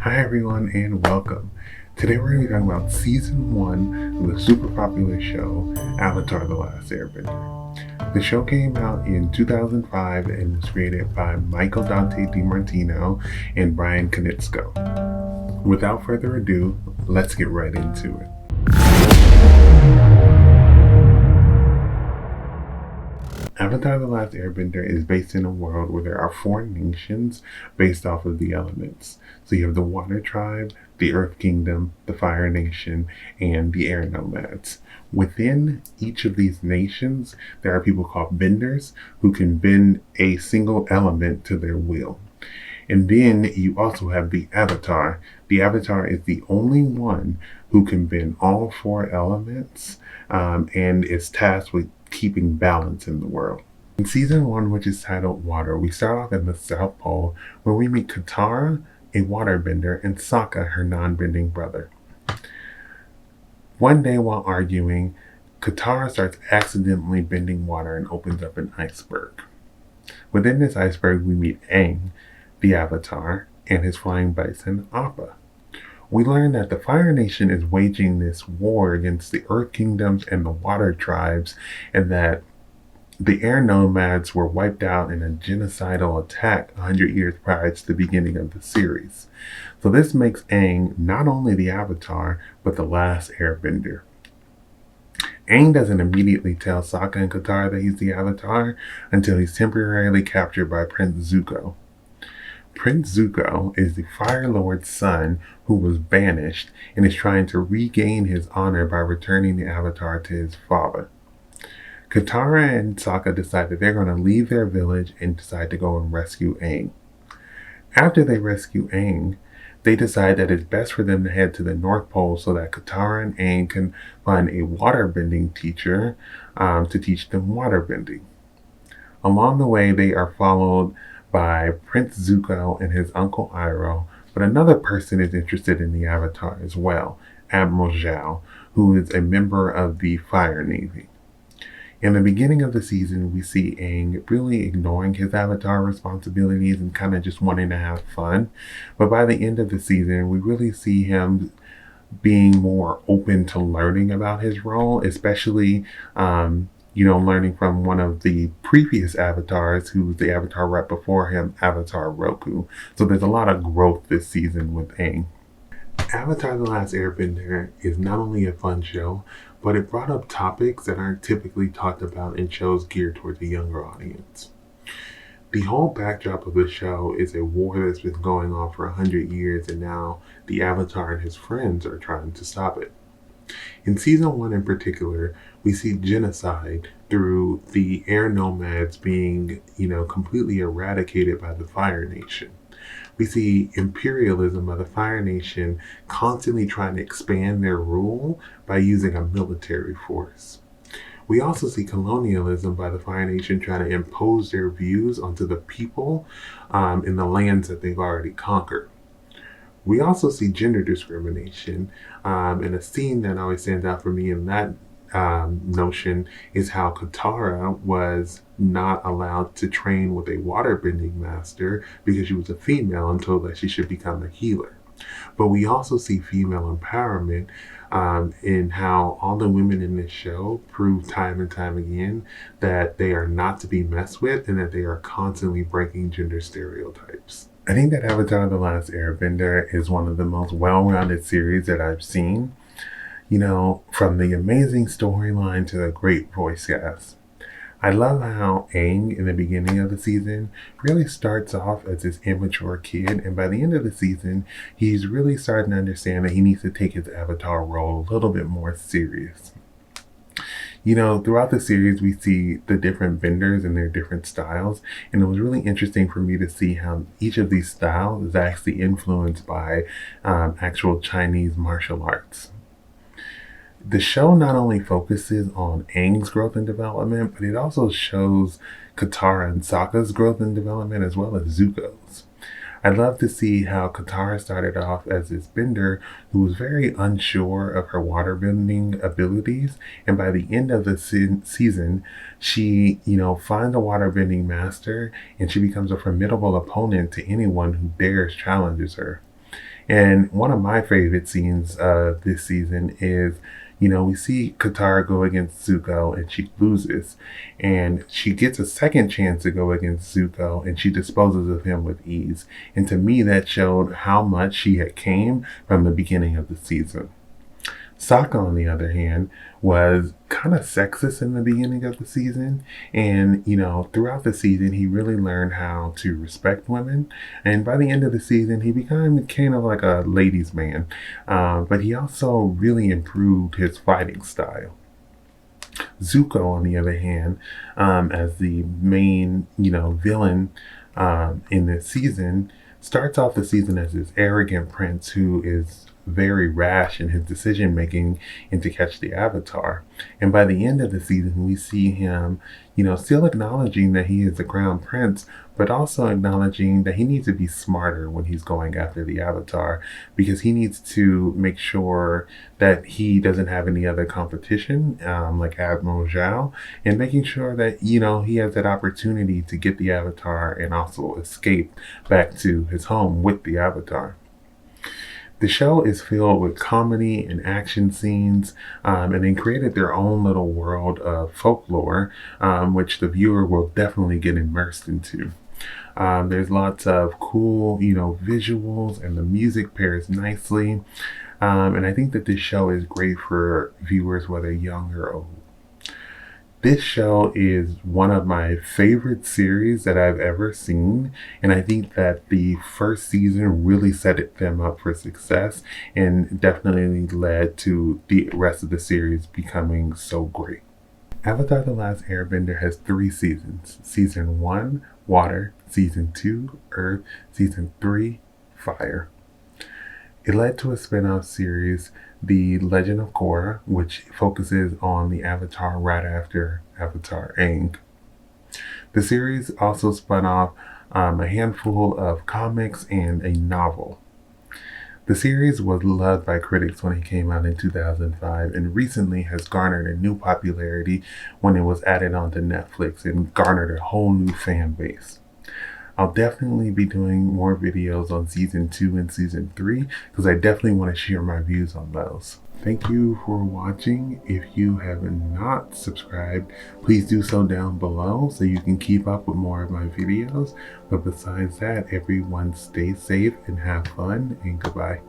Hi everyone and welcome. Today we're going to be talking about season 1 of the super popular show Avatar: The Last Airbender. The show came out in 2005 and was created by Dante Dimartino and Bryan Konietzko. Without further ado, let's get right into it. Avatar: The Last Airbender is based in a world where there are 4 nations based off of the elements. So you have the Water Tribe, the Earth Kingdom, the Fire Nation, and the Air Nomads. Within each of these nations, there are people called benders who can bend a single element to their will. And then you also have the Avatar. The Avatar is the only one who can bend all 4 elements and is tasked with keeping balance in the world. In season 1, which is titled Water, we start off in the South Pole where we meet Katara, a waterbender, and Sokka, her non-bending brother. One day while arguing, Katara starts accidentally bending water and opens up an iceberg. Within this iceberg, we meet Aang, the Avatar, and his flying bison, Appa. We learn that the Fire Nation is waging this war against the Earth Kingdoms and the Water Tribes, and that the Air Nomads were wiped out in a genocidal attack 100 years prior to the beginning of the series. So this makes Aang not only the Avatar, but the last Airbender. Aang doesn't immediately tell Sokka and Katara that he's the Avatar until he's temporarily captured by Prince Zuko. Prince Zuko is the Fire Lord's son who was banished and is trying to regain his honor by returning the Avatar to his father. Katara and Sokka decide that they're going to leave their village and decide to go and rescue Aang. After they rescue Aang, they decide that it's best for them to head to the North Pole so that Katara and Aang can find a waterbending teacher to teach them waterbending. Along the way, they are followed by Prince Zuko and his uncle Iroh, but another person is interested in the Avatar as well, Admiral Zhao, who is a member of the Fire Navy. In the beginning of the season, we see Aang really ignoring his Avatar responsibilities and kind of just wanting to have fun, but by the end of the season, we really see him being more open to learning about his role, especially learning from one of the previous avatars who was the avatar right before him, Avatar Roku. So there's a lot of growth this season with Aang. Avatar: The Last Airbender is not only a fun show, but it brought up topics that aren't typically talked about in shows geared towards a younger audience. The whole backdrop of the show is a war that's been going on for 100 years, and now the Avatar and his friends are trying to stop it. In season 1 in particular, we see genocide through the air nomads being, completely eradicated by the Fire Nation. We see imperialism by the Fire Nation constantly trying to expand their rule by using a military force. We also see colonialism by the Fire Nation trying to impose their views onto the people in the lands that they've already conquered. We also see gender discrimination, and a scene that always stands out for me in that notion is how Katara was not allowed to train with a waterbending master because she was a female and told that she should become a healer. But we also see female empowerment in how all the women in this show prove time and time again that they are not to be messed with and that they are constantly breaking gender stereotypes. I think that Avatar: The Last Airbender is one of the most well-rounded series that I've seen. From the amazing storyline to the great voice cast. I love how Aang in the beginning of the season really starts off as this immature kid, and by the end of the season, he's really starting to understand that he needs to take his Avatar role a little bit more serious. Throughout the series, we see the different benders and their different styles, and it was really interesting for me to see how each of these styles is actually influenced by actual Chinese martial arts. The show not only focuses on Aang's growth and development, but it also shows Katara and Sokka's growth and development as well as Zuko's. I'd love to see how Katara started off as this bender who was very unsure of her waterbending abilities, and by the end of the season, she, finds a waterbending master, and she becomes a formidable opponent to anyone who dares challenges her. And one of my favorite scenes this season is, we see Katara go against Zuko and she loses. And she gets a second chance to go against Zuko and she disposes of him with ease. And to me, that showed how much she had came from the beginning of the season. Sokka, on the other hand, was kind of sexist in the beginning of the season. And, throughout the season, he really learned how to respect women. And by the end of the season, he became kind of like a ladies' man. But he also really improved his fighting style. Zuko, on the other hand, as the main, villain in this season, starts off the season as this arrogant prince who is very rash in his decision making and to catch the Avatar. And by the end of the season, we see him, still acknowledging that he is the crown prince, but also acknowledging that he needs to be smarter when he's going after the Avatar, because he needs to make sure that he doesn't have any other competition, like Admiral Zhao, and making sure that, he has that opportunity to get the Avatar and also escape back to his home with the Avatar. The show is filled with comedy and action scenes, and they created their own little world of folklore, which the viewer will definitely get immersed into. There's lots of cool, visuals, and the music pairs nicely. And I think that this show is great for viewers, whether young or old. This show is one of my favorite series that I've ever seen, and I think that the first season really set them up for success and definitely led to the rest of the series becoming so great. Avatar: The Last Airbender has 3 seasons. Season 1, Water. Season 2, Earth. Season 3, Fire. It led to a spin-off series, The Legend of Korra, which focuses on the Avatar right after Avatar Aang. The series also spun off a handful of comics and a novel. The series was loved by critics when it came out in 2005 and recently has garnered a new popularity when it was added onto Netflix and garnered a whole new fan base. I'll definitely be doing more videos on season 2 and season 3 because I definitely want to share my views on those. Thank you for watching. If you have not subscribed, please do so down below so you can keep up with more of my videos. But besides that, everyone stay safe and have fun, and goodbye.